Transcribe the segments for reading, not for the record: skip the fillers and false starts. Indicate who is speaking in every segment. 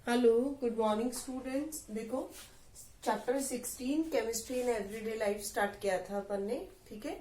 Speaker 1: Hello, good morning students. देखो, chapter 16 chemistry in everyday life start किया था अपन ने। ठीक है,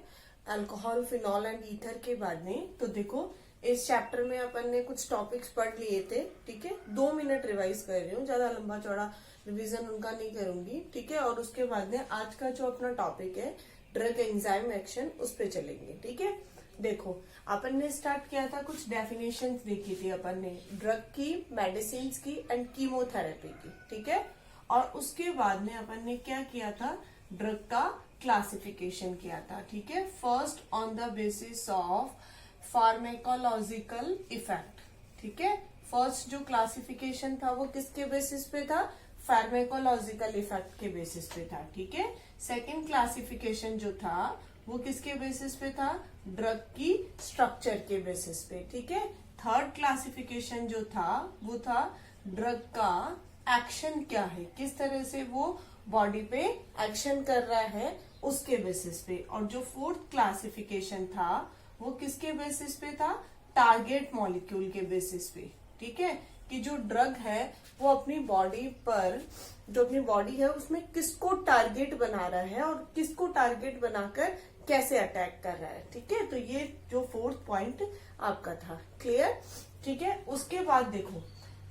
Speaker 1: अल्कोहल, फिनॉल एंड ईथर के बाद में। तो देखो, इस चैप्टर में अपन ने कुछ टॉपिक्स पढ़ लिए थे। ठीक है, 2 मिनट रिवाइज कर रही हूँ, ज्यादा लंबा चौड़ा रिवीजन उनका नहीं करूंगी। ठीक है, और उसके बाद में आज का जो अपना टॉपिक है ड्रग एंजाइम एक्शन, उस पर चलेंगे। ठीक है, देखो अपन ने स्टार्ट किया था, कुछ डेफिनेशंस देखी थी अपन ने ड्रग की, मेडिसिन की एंड कीमोथेरेपी की। ठीक है, और उसके बाद में अपन ने क्या किया था, ड्रग का क्लासिफिकेशन किया था। ठीक है, first on the basis of pharmacological effect. ठीक है, फर्स्ट जो क्लासिफिकेशन था वो किसके बेसिस पे था, फार्मेकोलॉजिकल इफेक्ट के बेसिस पे था। ठीक है, सेकेंड क्लासिफिकेशन जो था वो किसके बेसिस पे था, ड्रग की स्ट्रक्चर के बेसिस पे। ठीक है, थर्ड क्लासिफिकेशन जो था वो था ड्रग का एक्शन क्या है, किस तरह से वो बॉडी पे एक्शन कर रहा है उसके बेसिस पे। और जो फोर्थ क्लासिफिकेशन था वो किसके बेसिस पे था, टारगेट मॉलिक्यूल के बेसिस पे। ठीक है, कि जो ड्रग है वो अपनी बॉडी पर, जो अपनी बॉडी है उसमें किसको टारगेट बना रहा है और किसको टारगेट बनाकर कैसे अटैक कर रहा है। ठीक है, तो ये जो फोर्थ पॉइंट आपका था, क्लियर। ठीक है, उसके बाद देखो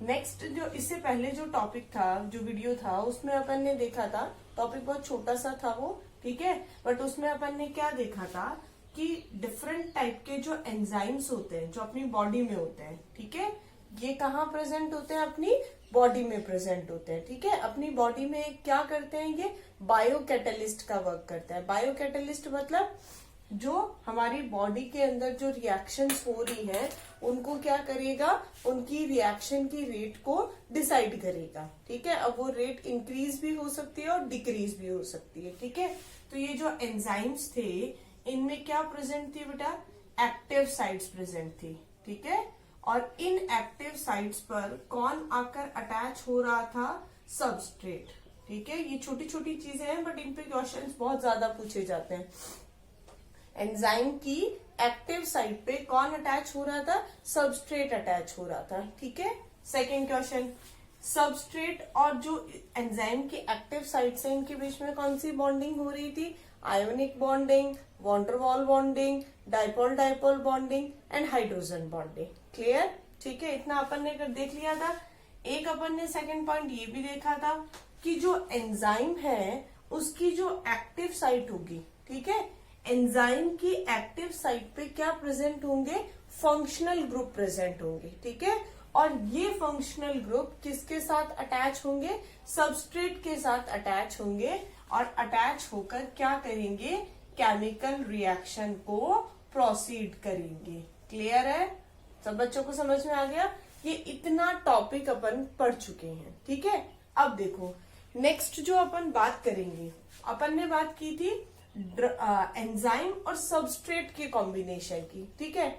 Speaker 1: नेक्स्ट, जो इससे पहले जो टॉपिक था, जो वीडियो था, उसमें अपन ने देखा था, टॉपिक बहुत छोटा सा था वो। ठीक है, बट उसमें अपन ने क्या देखा था कि डिफरेंट टाइप के जो एंजाइम्स होते हैं जो अपनी बॉडी में होते हैं। ठीक है, ये कहाँ प्रेजेंट होते हैं, अपनी बॉडी में प्रेजेंट होते हैं। ठीक है, अपनी बॉडी में क्या करते हैं, ये बायो कैटलिस्ट का वर्क करता है। बायो कैटलिस्ट मतलब जो हमारी बॉडी के अंदर जो रिएक्शंस हो रही है उनको क्या करेगा, उनकी रिएक्शन की रेट को डिसाइड करेगा। ठीक है, अब वो रेट इंक्रीज भी हो सकती है और डिक्रीज भी हो सकती है। ठीक है, तो ये जो एंजाइम्स थे इनमें क्या प्रेजेंट थी बेटा, एक्टिव साइट्स प्रेजेंट थी। ठीक है, और इन एक्टिव साइट्स पर कौन आकर अटैच हो रहा था, सबस्ट्रेट। ठीक है, ये छोटी छोटी चीजें हैं बट इन पे क्वेश्चंस बहुत ज्यादा पूछे जाते हैं। एंजाइम की एक्टिव साइट पे कौन अटैच हो रहा था, सबस्ट्रेट अटैच हो रहा था। ठीक है, सेकेंड क्वेश्चन, सबस्ट्रेट और जो एंजाइम की एक्टिव साइट्स है इनके बीच में कौन सी बॉन्डिंग हो रही थी, ionic bonding, van der Waals bonding, dipole dipole bonding and hydrogen bonding. Clear. ठीक है, इतना अपन ने देख लिया था। एक अपन ने सेकंड पॉइंट ये भी देखा था कि जो एंजाइम है उसकी जो एक्टिव साइट होगी, ठीक है, एंजाइम की एक्टिव साइट पे क्या प्रेजेंट होंगे, फंक्शनल ग्रुप प्रेजेंट होंगे। ठीक है, और ये फंक्शनल ग्रुप किसके साथ अटैच होंगे, सबस्ट्रेट के साथ अटैच होंगे और अटैच होकर क्या करेंगे, केमिकल रिएक्शन को प्रोसीड करेंगे। क्लियर है, सब बच्चों को समझ में आ गया। ये इतना टॉपिक अपन पढ़ चुके हैं। ठीक है, अब देखो नेक्स्ट जो अपन बात करेंगे, अपन ने बात की थी एंजाइम और सबस्ट्रेट के कॉम्बिनेशन की। ठीक है,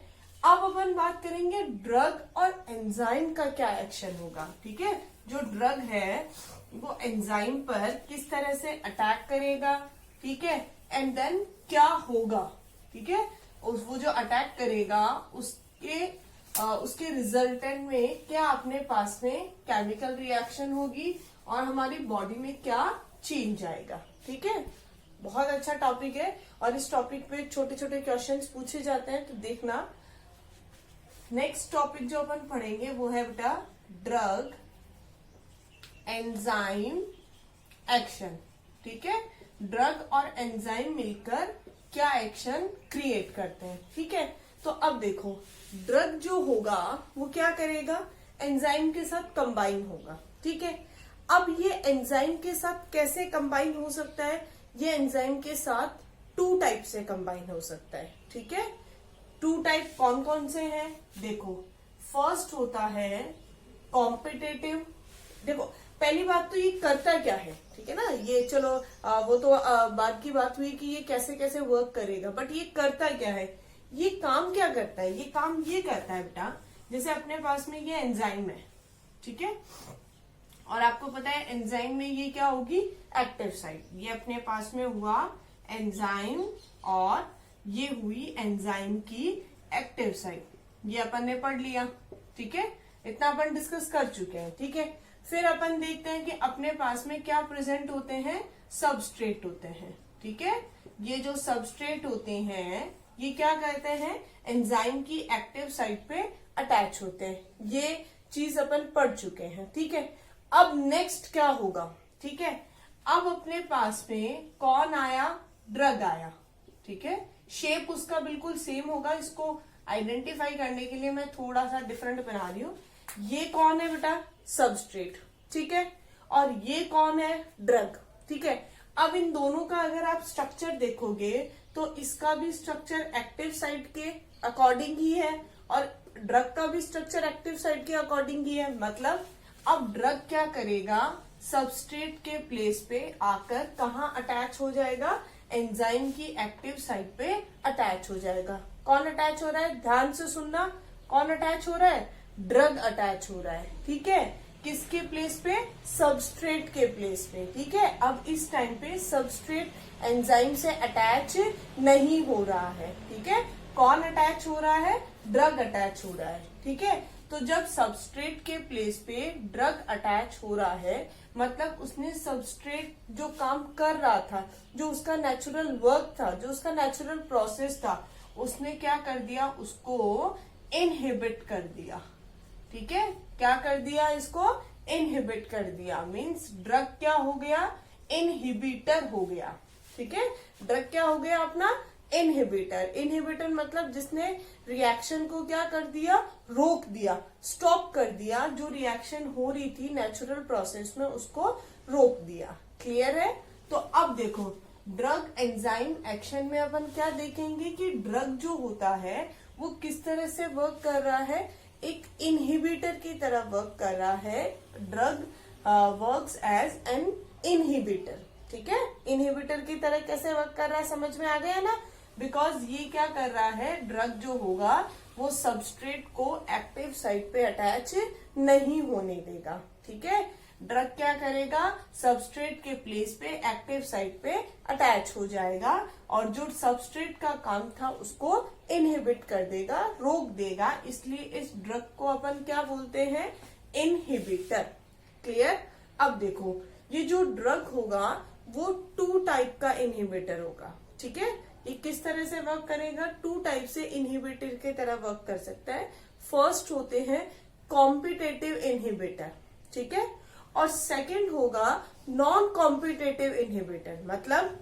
Speaker 1: अब अपन बात करेंगे ड्रग और एंजाइम का क्या एक्शन होगा। ठीक है, जो ड्रग है वो एंजाइम पर किस तरह से अटैक करेगा। ठीक है, एंड देन क्या होगा। ठीक है, वो जो अटैक करेगा उसके रिजल्टेंट में क्या अपने पास में केमिकल रिएक्शन होगी और हमारी बॉडी में क्या चेंज आएगा। ठीक है, बहुत अच्छा टॉपिक है और इस टॉपिक पे छोटे छोटे क्वेश्चंस पूछे जाते हैं, तो देखना। नेक्स्ट टॉपिक जो अपन पढ़ेंगे वो है बेटा ड्रग एंजाइम एक्शन। ठीक है, ड्रग और एंजाइम मिलकर क्या एक्शन क्रिएट करते हैं। ठीक है, तो अब देखो ड्रग जो होगा वो क्या करेगा, एंजाइम के साथ कंबाइन होगा। ठीक है, अब ये एंजाइम के साथ कैसे कंबाइन हो सकता है, ये एंजाइम के साथ 2 टाइप से कंबाइन हो सकता है। ठीक है, 2 टाइप कौन कौन से हैं, देखो फर्स्ट होता है कॉम्पिटेटिव। देखो पहली बात तो ये करता क्या है, ठीक है ना, ये चलो वो तो बाद की बात हुई कि ये कैसे कैसे वर्क करेगा, बट ये करता क्या है, ये काम क्या करता है, ये काम ये करता है बेटा, जैसे अपने पास में ये एंजाइम है। ठीक है, और आपको पता है एंजाइम में ये क्या होगी, एक्टिव साइट। ये अपने पास में हुआ एंजाइम और ये हुई एंजाइम की एक्टिव साइट, ये अपन ने पढ़ लिया। ठीक है, इतना अपन डिस्कस कर चुके हैं, ठीक है। फिर अपन देखते हैं कि अपने पास में क्या प्रेजेंट होते हैं, सबस्ट्रेट होते हैं, ठीक है। ये जो सबस्ट्रेट होते हैं ये क्या कहते हैं, एंजाइम की एक्टिव साइट पे अटैच होते हैं। ये चीज अपन पढ़ चुके हैं, ठीक है। अब नेक्स्ट क्या होगा, ठीक है। अब अपने पास में कौन आया, ड्रग आया, ठीक है। शेप उसका बिल्कुल सेम होगा, इसको आइडेंटिफाई करने के लिए मैं थोड़ा सा डिफरेंट बना रही हूँ। ये कौन है बेटा, सबस्ट्रेट, ठीक है, और ये कौन है, ड्रग, ठीक है। अब इन दोनों का अगर आप स्ट्रक्चर देखोगे तो इसका भी स्ट्रक्चर एक्टिव साइट के अकॉर्डिंग ही है और ड्रग का भी स्ट्रक्चर एक्टिव साइट के अकॉर्डिंग ही है। मतलब अब ड्रग क्या करेगा, सबस्ट्रेट के प्लेस पे आकर कहाँ अटैच हो जाएगा, एंजाइम की एक्टिव साइट पे अटैच हो जाएगा। कौन अटैच हो रहा है, ध्यान से सुनना, कौन अटैच हो रहा है, ड्रग अटैच हो रहा है, ठीक है। किसके प्लेस पे, सबस्ट्रेट के प्लेस पे, ठीक है। अब इस टाइम पे सबस्ट्रेट एंजाइम से अटैच नहीं हो रहा है, ठीक है। कौन अटैच हो रहा है, ड्रग अटैच हो रहा है, ठीक है। तो जब सबस्ट्रेट के प्लेस पे ड्रग अटैच हो रहा है मतलब उसने सबस्ट्रेट जो काम कर रहा था, जो उसका नेचुरल वर्क था, जो उसका नेचुरल प्रोसेस था, उसने क्या कर दिया, उसको इनहिबिट कर दिया, ठीक है। क्या कर दिया, इसको इनहिबिट कर दिया। मींस ड्रग क्या हो गया, इनहिबिटर हो गया, ठीक है। ड्रग क्या हो गया अपना, इनहिबिटर। इनहिबिटर मतलब जिसने रिएक्शन को क्या कर दिया, रोक दिया, स्टॉप कर दिया। जो रिएक्शन हो रही थी नेचुरल प्रोसेस में उसको रोक दिया। क्लियर है। तो अब देखो ड्रग एंजाइम एक्शन में अपन क्या देखेंगे कि ड्रग जो होता है वो किस तरह से वर्क कर रहा है, एक इनहिबिटर की तरह वर्क कर रहा है। Drug works as an inhibitor, ठीक है। इनहिबिटर की तरह कैसे वर्क कर रहा है, समझ में आ गया ना। बिकॉज ये क्या कर रहा है, ड्रग जो होगा वो सबस्ट्रेट को एक्टिव साइट पे अटैच नहीं होने देगा, ठीक है। ड्रग क्या करेगा, सबस्ट्रेट के प्लेस पे एक्टिव साइट पे अटैच हो जाएगा और जो सबस्ट्रेट का काम था उसको इनहिबिट कर देगा, रोक देगा। इसलिए इस ड्रग को अपन क्या बोलते हैं, इनहिबिटर। क्लियर। अब देखो ये जो ड्रग होगा वो 2 टाइप का इनहिबिटर होगा, ठीक है। ये किस तरह से वर्क करेगा, 2 टाइप से इनहिबिटर की तरह वर्क कर सकता है। फर्स्ट होते हैं कॉम्पिटेटिव इनहिबिटर, ठीक है, और सेकंड होगा नॉन कॉम्पिटेटिव इनहिबिटर। मतलब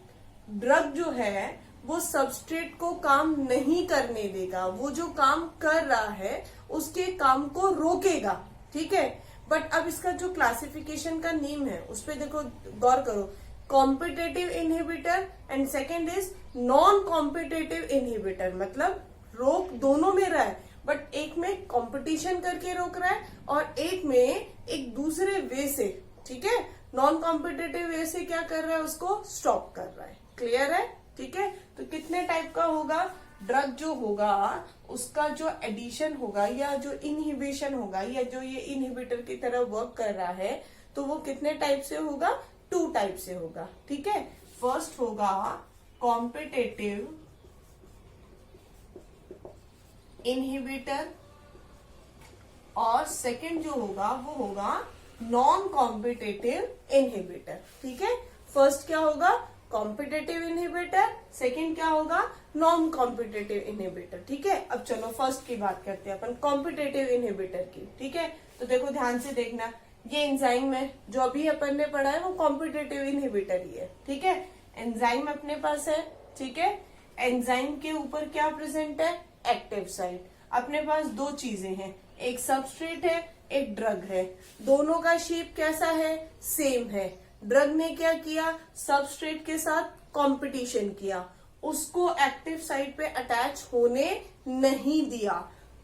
Speaker 1: ड्रग जो है वो सबस्ट्रेट को काम नहीं करने देगा, वो जो काम कर रहा है उसके काम को रोकेगा, ठीक है। बट अब इसका जो क्लासिफिकेशन का नेम है उस पर देखो, गौर करो, competitive inhibitor and second is non competitive inhibitor. मतलब रोक दोनों में रहा है बट एक में कंपटीशन करके रोक रहा है और एक में एक दूसरे वे से, ठीक है, नॉन कॉम्पिटेटिव वे से क्या कर रहा है, उसको स्टॉप कर रहा है। क्लियर है, ठीक है। तो कितने टाइप का होगा, ड्रग जो होगा उसका जो एडिशन होगा या जो इनहिबिशन होगा या जो ये इनहिबिटर की तरह वर्क कर रहा है तो वो कितने टाइप से होगा, 2 टाइप से होगा, ठीक है। फर्स्ट होगा कॉम्पिटेटिव इनहिबिटर और सेकंड जो होगा वो होगा नॉन कॉम्पिटेटिव इनहिबिटर, ठीक है। फर्स्ट क्या होगा, कॉम्पिटेटिव इनहिबिटर, सेकंड क्या होगा, नॉन कॉम्पिटेटिव इनहिबिटर, ठीक है। अब चलो फर्स्ट की बात करते हैं अपन, कॉम्पिटेटिव इनहिबिटर की, ठीक है। तो देखो ध्यान से देखना, ये एंजाइम है जो अभी अपन ने पढ़ा है वो कॉम्पिटेटिव इनहिबिटर ही है, ठीक है। एंजाइम अपने पास है, ठीक है। एंजाइम के ऊपर क्या प्रेजेंट है, एक्टिव साइट। अपने पास 2 चीजें हैं, एक सबस्ट्रेट है, एक ड्रग है। दोनों का शेप कैसा है, सेम है। ड्रग ने क्या किया, सबस्ट्रेट के साथ कंपटीशन किया, उसको एक्टिव साइट पे अटैच होने नहीं दिया।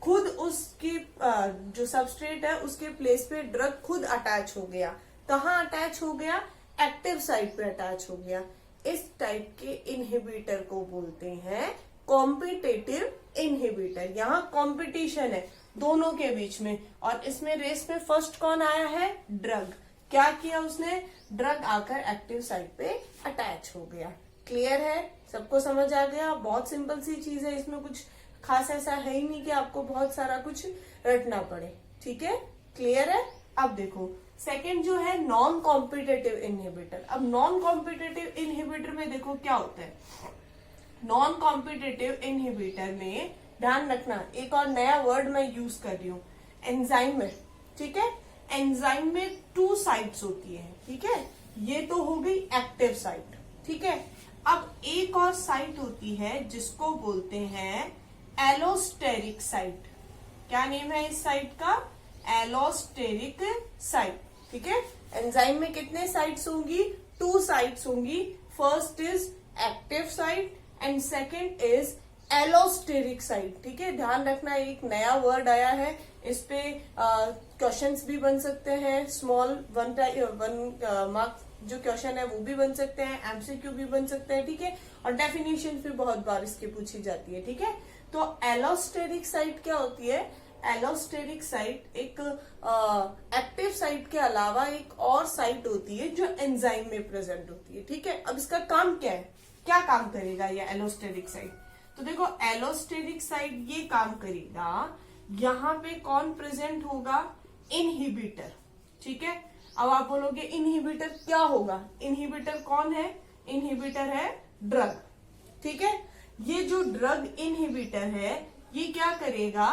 Speaker 1: खुद उसकी जो सबस्ट्रेट है उसके प्लेस पे ड्रग खुद अटैच हो गया। कहाँ अटैच हो गया, एक्टिव साइट पे अटैच हो गया। इस टाइप के इनहिबिटर को बोलते हैं कॉम्पिटेटिव इनहिबिटर। यहाँ कॉम्पिटिशन है दोनों के बीच में और इसमें रेस में फर्स्ट कौन आया है, ड्रग। क्या किया उसने, ड्रग आकर एक्टिव साइट पे अटैच हो गया। क्लियर है, सबको समझ आ गया। बहुत सिंपल सी चीज है, इसमें कुछ खास ऐसा है ही नहीं कि आपको बहुत सारा कुछ रटना पड़े। ठीक है, क्लियर है। अब देखो सेकंड जो है नॉन कॉम्पिटिटिव इनहिबिटर। अब नॉन कॉम्पिटिटिव इनहिबिटर में देखो क्या होता है। नॉन कॉम्पिटिटिव इनहिबिटर में ध्यान रखना, एक और नया वर्ड मैं यूज कर रही हूँ, एंजाइम में, ठीक है। एंजाइम में 2 साइट्स होती है, ठीक है। ये तो हो गई एक्टिव साइट, ठीक है। अब एक और साइट होती है जिसको बोलते हैं एलोस्टेरिक साइट। क्या नेम है इस साइट का? एलोस्टेरिक साइट, ठीक है। एंजाइम में कितने साइट्स होंगी? 2 साइट्स होंगी। First is active site and second is allosteric site, ठीक है। ध्यान रखना, एक नया वर्ड आया है, इस पे क्वेश्चंस भी बन सकते हैं, स्मॉल 1 मार्क्स जो क्वेश्चन है वो भी बन सकते हैं, एमसीक्यू भी बन सकते हैं, ठीक है। और डेफिनेशन भी बहुत बार इसकी पूछी जाती है, ठीक है। तो एलोस्टेरिक साइट क्या होती है? एलोस्टेरिक साइट एक एक्टिव साइट के अलावा एक और साइट होती है जो एंजाइम में प्रेजेंट होती है, ठीक है। अब इसका काम क्या है, क्या काम करेगा ये एलोस्टेरिक साइट? तो देखो एलोस्टेरिक साइट ये काम करेगा, यहाँ पे कौन प्रेजेंट होगा? इनहिबिटर, ठीक है। अब आप बोलोगे इनहिबिटर क्या होगा? इनहिबिटर कौन है? इनहिबिटर है ड्रग, ठीक है। ये जो ड्रग इनहिबिटर है ये क्या करेगा?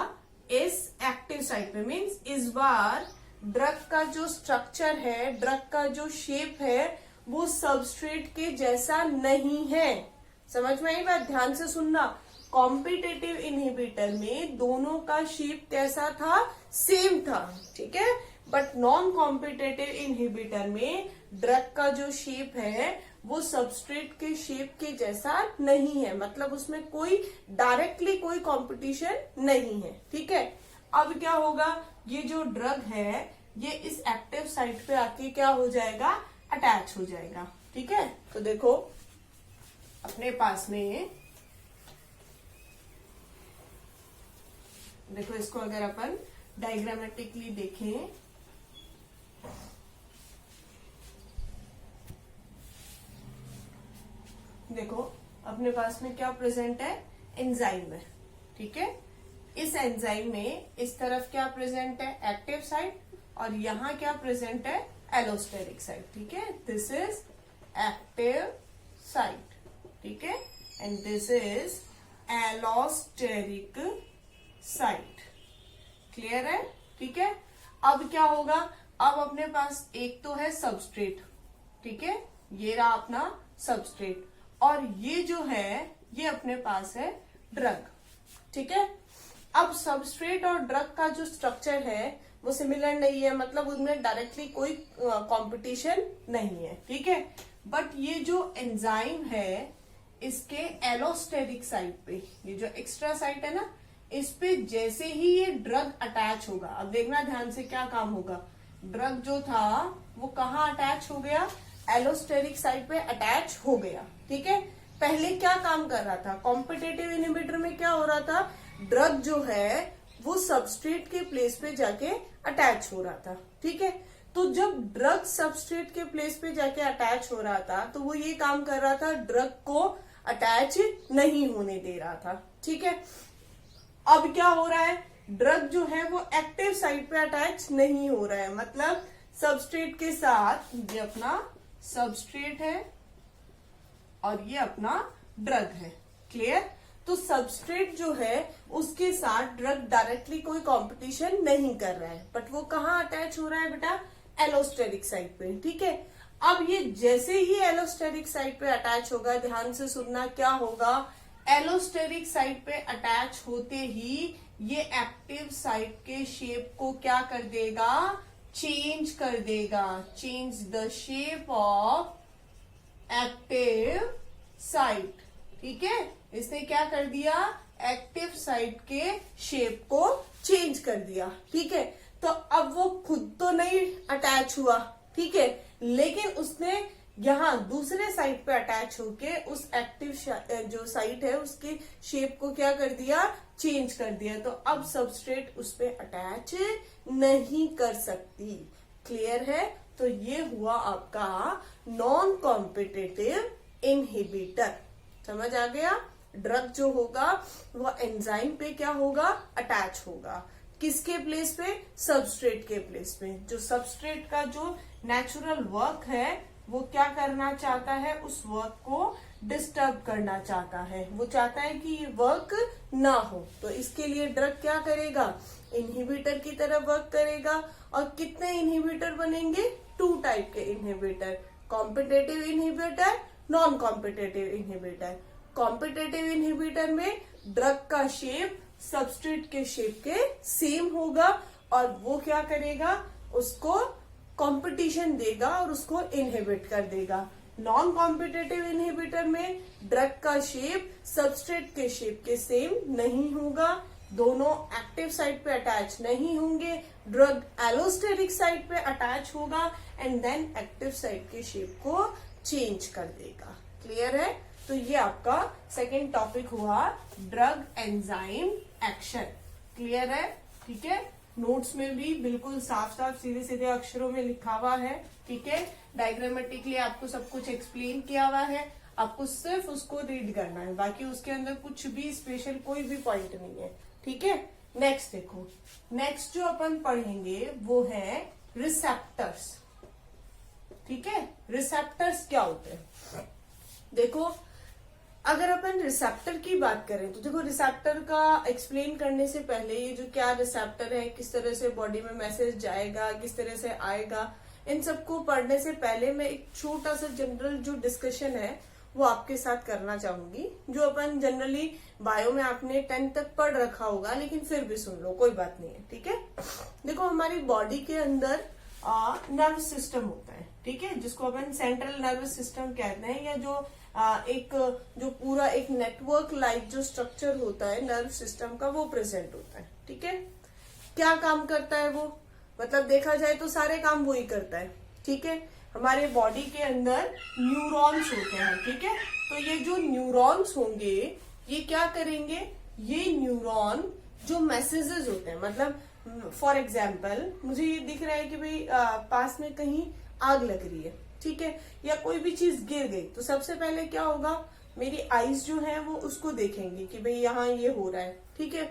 Speaker 1: इस एक्टिव साइट पे, मीन्स इस बार ड्रग का जो स्ट्रक्चर है, ड्रग का जो शेप है वो सबस्ट्रेट के जैसा नहीं है। समझ में आई बात? ध्यान से सुनना। कॉम्पिटिटिव इनहिबिटर में दोनों का शेप कैसा था? सेम था, ठीक है। बट नॉन कॉम्पिटिटिव इनहिबिटर में ड्रग का जो शेप है वो सबस्ट्रेट के शेप के जैसा नहीं है, मतलब उसमें कोई डायरेक्टली कोई कंपटीशन नहीं है, ठीक है। अब क्या होगा? ये जो ड्रग है ये इस एक्टिव साइट पे आके क्या हो जाएगा? अटैच हो जाएगा, ठीक है। तो देखो अपने पास में, देखो इसको अगर अपन डायग्रामेटिकली देखें, देखो अपने पास में क्या प्रेजेंट है? एंजाइम है, ठीक है। इस एंजाइम में इस तरफ क्या प्रेजेंट है? एक्टिव साइट, और यहाँ क्या प्रेजेंट है? एलोस्टेरिक साइट, ठीक है। दिस इज एक्टिव साइट, ठीक है, and this is allosteric site. Clear है? ठीक है। अब क्या होगा? अब अपने पास एक तो है सबस्ट्रेट, ठीक है, ये रहा अपना सबस्ट्रेट, और ये जो है ये अपने पास है ड्रग, ठीक है। अब सबस्ट्रेट और ड्रग का जो स्ट्रक्चर है वो सिमिलर नहीं है, मतलब उनमें डायरेक्टली कोई कंपटीशन नहीं है, ठीक है। बट ये जो एंजाइम है इसके एलोस्टेरिक साइट पे, ये जो एक्स्ट्रा साइट है ना, इस पे जैसे ही ये ड्रग अटैच होगा, अब देखना ध्यान से क्या काम होगा। ड्रग जो था वो कहाँ अटैच हो गया? एलोस्टेरिक साइट पे अटैच हो गया, ठीक है। पहले क्या काम कर रहा था? कॉम्पिटिटिव इनहिबिटर में क्या हो रहा था? ड्रग जो है वो सबस्ट्रेट के प्लेस पे जाके अटैच हो रहा था, ठीक है। तो जब ड्रग सबस्ट्रेट के प्लेस पे जाके अटैच हो रहा था तो वो ये काम कर रहा था, ड्रग को अटैच नहीं होने दे रहा था, ठीक है। अब क्या हो रहा है? ड्रग जो है वो एक्टिव साइट पे अटैच नहीं हो रहा है, मतलब सबस्ट्रेट के साथ ये अपना सबस्ट्रेट है और ये अपना ड्रग है, क्लियर। तो सबस्ट्रेट जो है उसके साथ ड्रग डायरेक्टली कोई कंपटीशन नहीं कर रहा है, बट वो कहाँ अटैच हो रहा है बेटा? एलोस्टेरिक साइट पे, ठीक है। अब ये जैसे ही एलोस्टेरिक साइट पे अटैच होगा, ध्यान से सुनना, क्या होगा? एलोस्टेरिक साइट पे अटैच होते ही ये एक्टिव साइट के शेप को क्या कर देगा? चेंज कर देगा। Change the shape of active site, ठीक है। इसने क्या कर दिया? एक्टिव साइट के शेप को चेंज कर दिया, ठीक है। तो अब वो खुद तो नहीं अटैच हुआ, ठीक है, लेकिन उसने यहाँ दूसरे साइट पे अटैच होके उस एक्टिव जो साइट है उसके शेप को क्या कर दिया? चेंज कर दिया। तो अब सबस्ट्रेट उस पे अटैच नहीं कर सकती, क्लियर है। तो ये हुआ आपका नॉन कॉम्पिटिटिव इनहिबिटर, समझ आ गया। ड्रग जो होगा वो एंजाइम पे क्या होगा? अटैच होगा, किसके प्लेस पे? सबस्ट्रेट के प्लेस पे। जो सबस्ट्रेट का जो नेचुरल वर्क है वो क्या करना चाहता है? उस वर्क को डिस्टर्ब करना चाहता है, वो चाहता है कि ये वर्क ना हो। तो इसके लिए ड्रग क्या करेगा? इनहिबिटर की तरह वर्क करेगा। और कितने इनहिबिटर बनेंगे? 2 टाइप के inhibitor, competitive inhibitor, non competitive inhibitor. Competitive inhibitor में ड्रग का शेप सबस्ट्रेट के शेप के सेम होगा और वो क्या करेगा? उसको कंपटीशन देगा और उसको इनहिबिट कर देगा। नॉन कॉम्पिटेटिव इनहिबिटर में ड्रग का शेप सबस्ट्रेट के शेप के सेम नहीं होगा, दोनों एक्टिव साइट पे अटैच नहीं होंगे, ड्रग एलोस्टेरिक साइट पे अटैच होगा एंड देन एक्टिव साइट के शेप को चेंज कर देगा। क्लियर है? तो ये आपका सेकेंड टॉपिक हुआ ड्रग एंजाइम एक्शन। क्लियर है? ठीक है, नोट्स में भी बिल्कुल साफ साफ सीधे सीधे अक्षरों में लिखा हुआ है। ठीक है, डायग्रामेटिकली आपको सब कुछ एक्सप्लेन किया हुआ है, आपको सिर्फ उसको रीड करना है, बाकी उसके अंदर कुछ भी स्पेशल कोई भी पॉइंट नहीं है। ठीक है, नेक्स्ट देखो, नेक्स्ट जो अपन पढ़ेंगे वो है रिसेप्टर्स। ठीक है, रिसेप्टर्स क्या होते हैं? देखो, अगर अपन रिसेप्टर की बात करें तो देखो, रिसेप्टर का एक्सप्लेन करने से पहले ये जो क्या रिसेप्टर है, किस तरह से बॉडी में मैसेज जाएगा, किस तरह से आएगा, इन सबको पढ़ने से पहले मैं एक छोटा सा जनरल जो डिस्कशन है वो आपके साथ करना चाहूंगी, जो अपन जनरली बायो में आपने 10th तक पढ़ रखा होगा, लेकिन फिर भी सुन लो, कोई बात नहीं है। ठीक है, देखो हमारी बॉडी के अंदर नर्व सिस्टम होता है। ठीक है, जिसको अपन सेंट्रल नर्वस सिस्टम कहते हैं, या जो पूरा एक नेटवर्क लाइक जो स्ट्रक्चर होता है नर्व सिस्टम का, वो प्रेजेंट होता है। ठीक है, क्या काम करता है वो? मतलब देखा जाए तो सारे काम वो ही करता है। ठीक है, हमारे बॉडी के अंदर न्यूरॉन्स होते हैं। ठीक है, तो ये जो न्यूरॉन्स होंगे ये क्या करेंगे? ये न्यूरॉन जो मैसेजेस होते हैं, मतलब फॉर एग्जाम्पल मुझे ये दिख रहा है कि भाई पास में कहीं आग लग रही है, ठीक है, या कोई भी चीज गिर गई, तो सबसे पहले क्या होगा? मेरी आईज जो है वो उसको देखेंगी कि भाई यहाँ ये हो रहा है। ठीक है,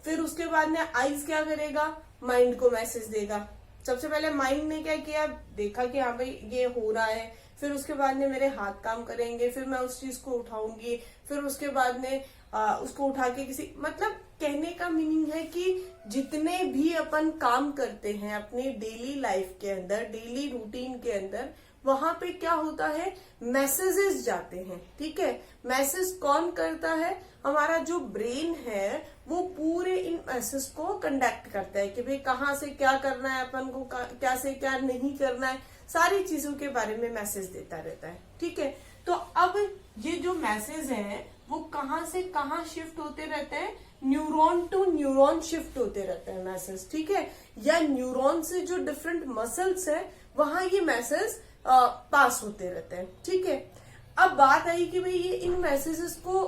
Speaker 1: फिर उसके बाद में आईज क्या करेगा? माइंड को मैसेज देगा। सबसे पहले माइंड ने क्या किया? देखा कि हाँ भाई ये हो रहा है, फिर उसके बाद में मेरे हाथ काम करेंगे, फिर मैं उस चीज को उठाऊंगी, फिर उसके बाद में उसको उठा के किसी, मतलब कहने का मीनिंग है कि जितने भी अपन काम करते हैं अपने डेली लाइफ के अंदर, डेली रूटीन के अंदर, वहां पे क्या होता है? मैसेजेस जाते हैं। ठीक है, मैसेज कौन करता है? हमारा जो ब्रेन है वो पूरे इन मैसेज को कंडक्ट करता है कि भाई कहाँ से क्या करना है अपन को, क्या से क्या नहीं करना है, सारी चीजों के बारे में मैसेज देता रहता है। ठीक है, तो अब ये जो मैसेज है वो कहाँ से कहाँ शिफ्ट होते रहते हैं? न्यूरॉन टू न्यूरॉन शिफ्ट होते रहते हैं मैसेज। ठीक है, या न्यूरॉन से जो डिफरेंट मसल्स है वहां ये मैसेज पास होते रहते हैं। ठीक है, अब बात आई कि भाई ये इन मैसेजेस को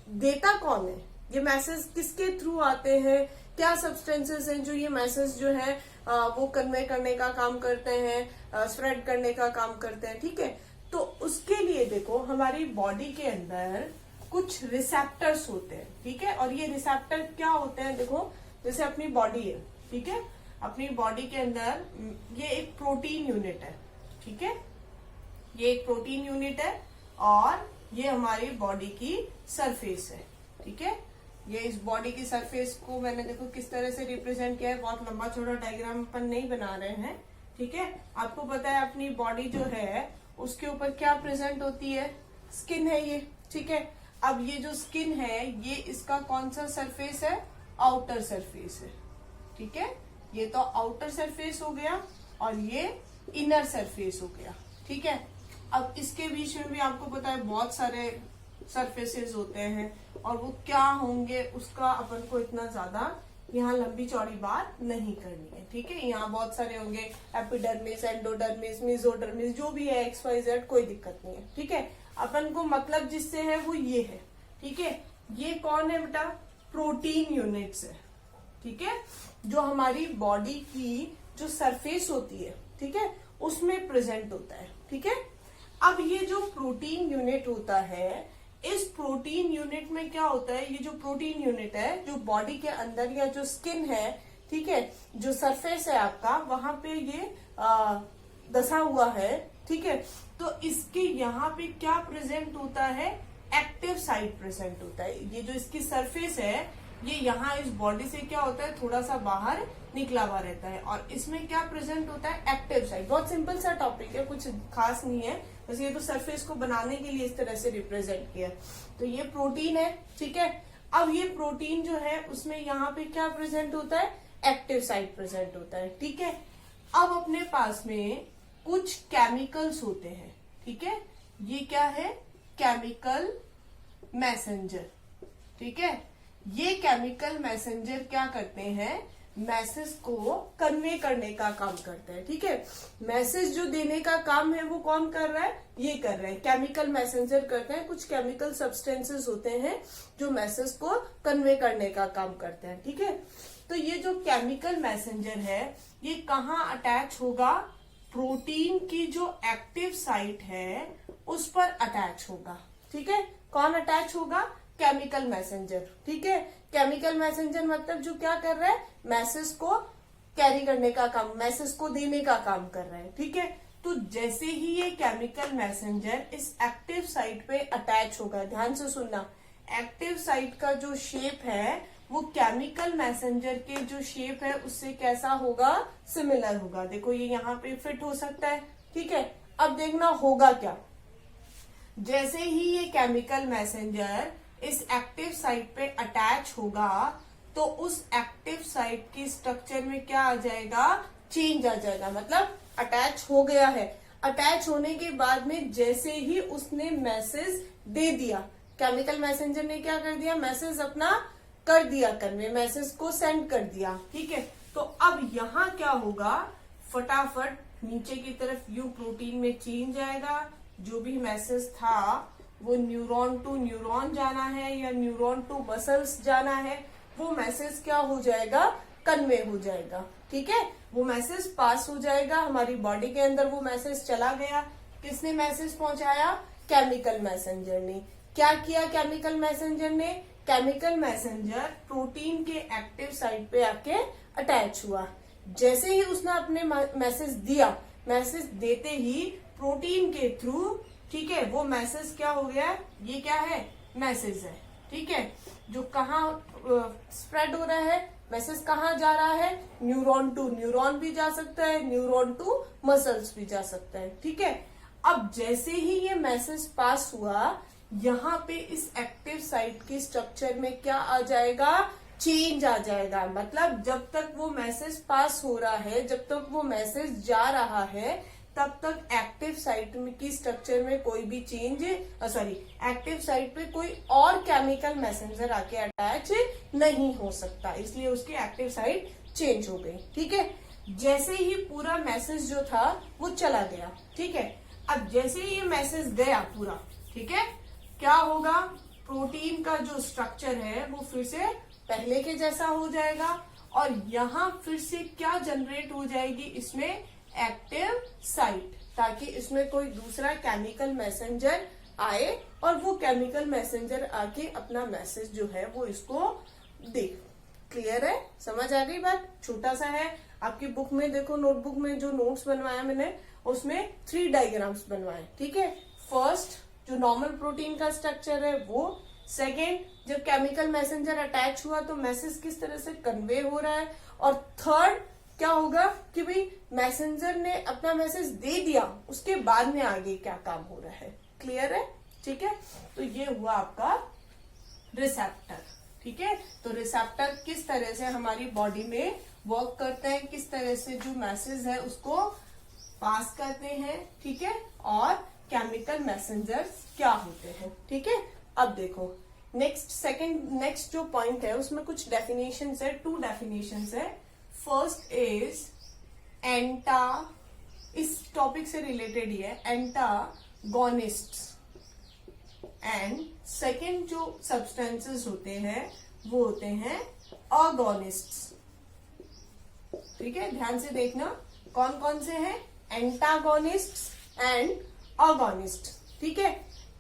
Speaker 1: देता कौन है? ये मैसेज किसके थ्रू आते हैं? क्या सब्सटेंसेस हैं जो ये मैसेज जो है वो कन्वे करने का काम करते हैं, स्प्रेड करने का काम करते हैं। ठीक है, तो उसके लिए देखो हमारी बॉडी के अंदर कुछ रिसेप्टर्स होते हैं। ठीक है, और ये रिसेप्टर क्या होते हैं? देखो जैसे अपनी बॉडी है, ठीक है, अपनी बॉडी के अंदर ये एक प्रोटीन यूनिट है। ठीक है, ये एक प्रोटीन यूनिट है और ये हमारी बॉडी की सरफेस है। ठीक है, ये इस बॉडी की सरफेस को मैंने देखो किस तरह से रिप्रेजेंट किया है, बहुत लंबा चौड़ा डायग्राम अपन नहीं बना रहे हैं। ठीक है, आपको पता है अपनी बॉडी जो है उसके ऊपर क्या प्रेजेंट होती है? स्किन है ये। ठीक है, अब ये जो स्किन है ये इसका कौन सा सरफेस है? आउटर सरफेस है। ठीक है, ये तो आउटर सरफेस हो गया और ये इनर सरफेस हो गया। ठीक है, अब इसके बीच में भी आपको पता है बहुत सारे सरफेसेस होते हैं और वो क्या होंगे उसका अपन को इतना ज्यादा यहाँ लंबी चौड़ी बात नहीं करनी है। ठीक है, यहाँ बहुत सारे होंगे, एपिडर्मिस, एंडोडर्मिस, मेसोडर्मिस, जो भी है XYZ, कोई दिक्कत नहीं है। ठीक है, अपन को मतलब जिससे है वो ये है। ठीक है, ये कौन है बेटा? प्रोटीन यूनिट्स है। ठीक है, जो हमारी बॉडी की जो सरफेस होती है, ठीक है, उसमें प्रेजेंट होता है। ठीक है, अब ये जो प्रोटीन यूनिट होता है, इस प्रोटीन यूनिट में क्या होता है? ये जो प्रोटीन यूनिट है जो बॉडी के अंदर, या जो स्किन है, ठीक है, जो सरफेस है आपका वहां पे ये दसा हुआ है, ठीक है। तो इसके यहाँ पे क्या प्रेजेंट होता है, एक्टिव साइट प्रेजेंट होता है। ये जो इसकी सरफेस है ये यहाँ इस बॉडी से क्या होता है, थोड़ा सा बाहर निकला हुआ रहता है, और इसमें क्या प्रेजेंट होता है, एक्टिव साइट। बहुत सिंपल सा टॉपिक है, कुछ खास नहीं है, बस ये तो सरफेस को बनाने के लिए इस तरह से रिप्रेजेंट किया। तो ये प्रोटीन है, ठीक है। अब ये प्रोटीन जो है उसमें यहाँ पे क्या प्रेजेंट होता है, एक्टिव साइट प्रेजेंट होता है, ठीक है। अब अपने पास में कुछ केमिकल्स होते हैं, ठीक है। ये क्या है, केमिकल मैसेंजर, ठीक है। ये केमिकल मैसेंजर क्या करते हैं, मैसेज को कन्वे करने का काम करते हैं, ठीक है। मैसेज जो देने का काम है वो कौन कर रहा है, ये कर रहे हैं, केमिकल मैसेंजर करते हैं। कुछ केमिकल सब्सटेंसेस होते हैं जो मैसेज को कन्वे करने का काम करते हैं, ठीक है। तो ये जो केमिकल मैसेंजर है ये कहाँ अटैच होगा, प्रोटीन की जो एक्टिव साइट है उस पर अटैच होगा, ठीक है। कौन अटैच होगा, केमिकल मैसेंजर, ठीक है। केमिकल मैसेंजर मतलब जो क्या कर रहा है, मैसेज को कैरी करने का काम, मैसेज को देने का काम कर रहा है, ठीक है। तो जैसे ही ये केमिकल मैसेंजर इस एक्टिव साइट पे अटैच होगा, ध्यान से सुनना, एक्टिव साइट का जो शेप है वो केमिकल मैसेंजर के जो शेप है उससे कैसा होगा, सिमिलर होगा। देखो ये यहाँ पे फिट हो सकता है, ठीक है। अब देखना होगा क्या, जैसे ही ये केमिकल मैसेंजर इस एक्टिव साइट पे अटैच होगा तो उस एक्टिव साइट की स्ट्रक्चर में क्या आ जाएगा, चेंज आ जाएगा। मतलब अटैच हो गया है, अटैच होने के बाद में जैसे ही उसने मैसेज दे दिया, केमिकल मैसेंजर ने क्या कर दिया, मैसेज अपना कर दिया कन्वे, मैसेज को सेंड कर दिया, ठीक है। तो अब यहाँ क्या होगा, फटाफट नीचे की तरफ यू प्रोटीन में चेंज आएगा। जो भी मैसेज था वो न्यूरॉन टू न्यूरॉन जाना है या न्यूरॉन टू मसल्स जाना है, वो मैसेज क्या हो जाएगा, कन्वे हो जाएगा, ठीक है। वो मैसेज पास हो जाएगा हमारी बॉडी के अंदर, वो मैसेज चला गया। किसने मैसेज पहुंचाया, केमिकल मैसेंजर ने। क्या किया केमिकल मैसेंजर ने, केमिकल मैसेंजर प्रोटीन के एक्टिव साइट पे आके अटैच हुआ। जैसे ही उसने अपने मैसेज दिया, मैसेज देते ही प्रोटीन के थ्रू, ठीक है, वो मैसेज क्या हो गया, ये क्या है, मैसेज है, ठीक है। जो कहाँ स्प्रेड हो रहा है, मैसेज कहाँ जा रहा है, न्यूरॉन टू न्यूरॉन भी जा सकता है, न्यूरॉन टू मसल्स भी जा सकता है, ठीक है। अब जैसे ही ये मैसेज पास हुआ, यहाँ पे इस एक्टिव साइट की स्ट्रक्चर में क्या आ जाएगा, चेंज आ जाएगा। मतलब जब तक वो मैसेज पास हो रहा है, जब तक वो मैसेज जा रहा है, तब तक एक्टिव साइट की स्ट्रक्चर में कोई भी चेंज, एक्टिव साइट पे कोई और केमिकल मैसेंजर आके अटैच नहीं हो सकता, इसलिए उसकी एक्टिव साइट चेंज हो गई, ठीक है। जैसे ही पूरा मैसेज जो था वो चला गया, ठीक है। अब जैसे ही ये मैसेज गया पूरा, ठीक है, क्या होगा, प्रोटीन का जो स्ट्रक्चर है वो फिर से पहले के जैसा हो जाएगा, और यहाँ फिर से क्या जनरेट हो जाएगी, इसमें एक्टिव साइट, ताकि इसमें कोई दूसरा केमिकल मैसेंजर आए और वो केमिकल मैसेंजर आके अपना मैसेज जो है वो इसको दे। क्लियर है, समझ आ गई बात। छोटा सा है, आपकी बुक में देखो, नोटबुक में जो नोट्स बनवाया मैंने उसमें 3 डायग्राम्स बनवाए, ठीक है। फर्स्ट जो नॉर्मल प्रोटीन का स्ट्रक्चर है वो, सेकेंड जब केमिकल मैसेंजर अटैच हुआ तो मैसेज किस तरह से कन्वे हो रहा है, और थर्ड क्या होगा कि भाई मैसेंजर ने अपना मैसेज दे दिया, उसके बाद में आगे क्या काम हो रहा है। क्लियर है, ठीक है। तो ये हुआ आपका रिसेप्टर, ठीक है। तो रिसेप्टर किस तरह से हमारी बॉडी में वर्क करते हैं, किस तरह से जो मैसेज है उसको पास करते हैं, ठीक है, और केमिकल मैसेंजर्स क्या होते हैं, ठीक है। अब देखो नेक्स्ट जो पॉइंट है उसमें कुछ डेफिनेशंस है, 2 डेफिनेशंस है। फर्स्ट इज एंटा, इस टॉपिक से रिलेटेड ही है, एंटागोनिस्ट्स, एंड सेकेंड जो सब्सटेंसेस होते हैं वो होते हैं अगोनिस्ट्स, ठीक है। ध्यान से देखना कौन कौन से हैं, एंटागोनिस्ट्स एंड अगोनिस्ट, ठीक है।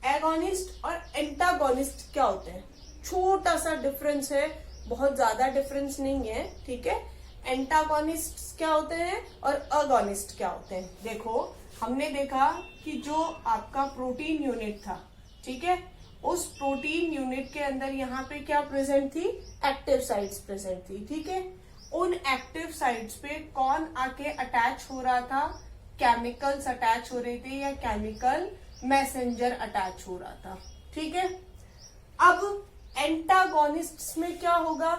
Speaker 1: एगोनिस्ट और एंटागोनिस्ट क्या होते हैं, छोटा सा डिफरेंस है, बहुत ज्यादा डिफरेंस नहीं है, ठीक है। एंटागोनिस्ट क्या होते हैं और अगोनिस्ट क्या होते हैं। देखो हमने देखा कि जो आपका प्रोटीन यूनिट था, ठीक है, उस प्रोटीन यूनिट के अंदर यहाँ पे क्या प्रेजेंट थी, एक्टिव साइट्स प्रेजेंट थी, ठीक है। उन एक्टिव साइट्स पे कौन आके अटैच हो रहा था, केमिकल्स अटैच हो रहे थे या केमिकल मैसेंजर अटैच हो रहा था, ठीक है। अब एंटागोनिस्ट्स में क्या होगा,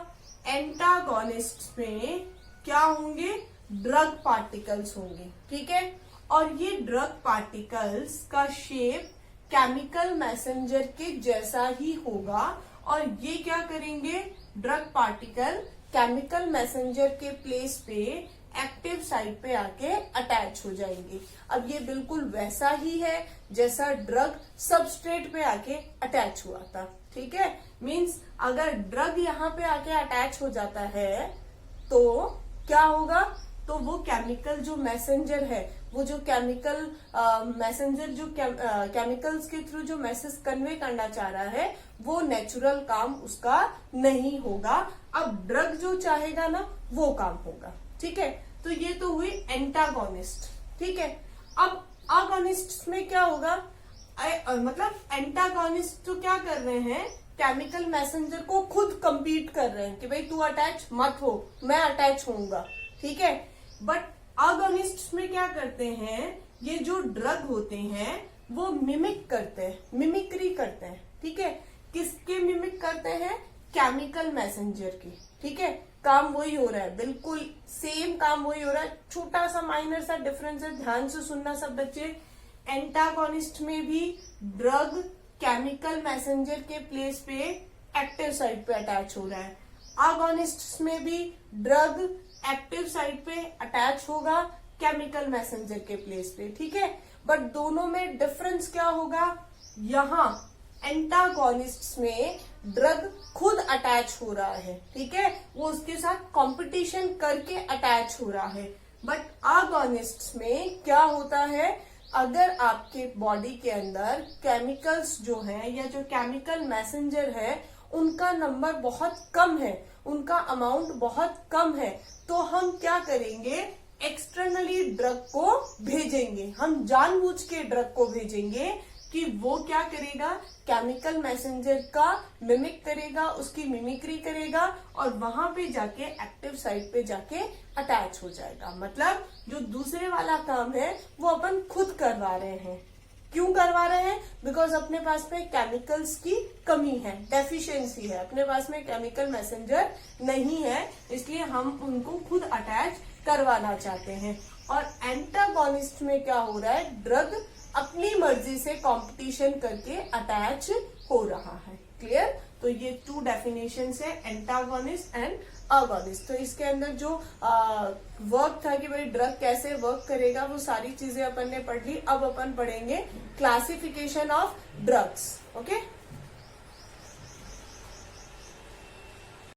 Speaker 1: एंटागोनिस्ट्स में क्या होंगे, ड्रग पार्टिकल्स होंगे, ठीक है। और ये ड्रग पार्टिकल्स का शेप केमिकल मैसेंजर के जैसा ही होगा और ये क्या करेंगे, ड्रग पार्टिकल केमिकल मैसेंजर के प्लेस पे एक्टिव साइट पे आके अटैच हो जाएंगे। अब ये बिल्कुल वैसा ही है जैसा ड्रग सबस्ट्रेट पे आके अटैच हुआ था, ठीक है। मींस अगर ड्रग यहाँ पे आके अटैच हो जाता है तो क्या होगा, तो वो केमिकल जो मैसेंजर है, वो जो केमिकल मैसेंजर जो केमिकल्स के थ्रू जो मैसेज कन्वे करना चाह रहा है वो नेचुरल काम उसका नहीं होगा। अब ड्रग जो चाहेगा ना वो काम होगा, ठीक है। तो ये तो हुई एंटागोनिस्ट, ठीक है। अब अगोनिस्ट में क्या होगा, मतलब एंटागोनिस्ट तो क्या कर रहे हैं, केमिकल मैसेंजर को खुद compete कर रहे हैं कि भाई तू अटैच मत हो, मैं अटैच होऊंगा, ठीक है। बट अगोनिस्ट में क्या करते हैं, ये जो ड्रग होते हैं वो मिमिक करते हैं, मिमिक्री करते हैं, ठीक है। किसके मिमिक करते हैं, केमिकल मैसेंजर की, ठीक है। काम वही हो रहा है, बिल्कुल सेम काम वही हो रहा है, छोटा सा माइनर सा डिफरेंस है, ध्यान से सुनना सब बच्चे। एंटागोनिस्ट में भी ड्रग केमिकल मैसेंजर के प्लेस पे एक्टिव साइट पे अटैच हो रहा है, अगोनिस्ट में भी ड्रग एक्टिव साइट पे अटैच होगा केमिकल मैसेंजर के प्लेस पे, ठीक है। बट दोनों में डिफरेंस क्या होगा, यहाँ एंटागोनिस्ट में ड्रग खुद अटैच हो रहा है, ठीक है, वो उसके साथ कंपटीशन करके अटैच हो रहा है। बट अगोनिस्ट में क्या होता है, अगर आपके बॉडी के अंदर केमिकल्स जो हैं या जो केमिकल मैसेंजर है उनका नंबर बहुत कम है, उनका अमाउंट बहुत कम है, तो हम क्या करेंगे, एक्सटर्नली ड्रग को भेजेंगे, हम जानबूझ के ड्रग को भेजेंगे कि वो क्या करेगा, केमिकल मैसेंजर का मिमिक करेगा, उसकी मिमिक्री करेगा और वहां पे जाके एक्टिव साइट पे जाके अटैच हो जाएगा। मतलब जो दूसरे वाला काम है वो अपन खुद करवा रहे हैं। क्यों करवा रहे हैं, बिकॉज अपने पास में केमिकल्स की कमी है, डेफिशिएंसी है, अपने पास में केमिकल मैसेंजर नहीं है, इसलिए हम उनको खुद अटैच करवाना चाहते हैं। और एंटागोनिस्ट में क्या हो रहा है, ड्रग अपनी मर्जी से कंपटीशन करके अटैच हो रहा है। क्लियर, तो ये टू डेफिनेशंस है, एंटागोनिस्ट एंड अगोनिस्ट। तो इसके अंदर जो वर्क था कि भाई ड्रग कैसे वर्क करेगा वो सारी चीजें अपन ने पढ़ ली। अब अपन पढ़ेंगे क्लासिफिकेशन ऑफ ड्रग्स। ओके।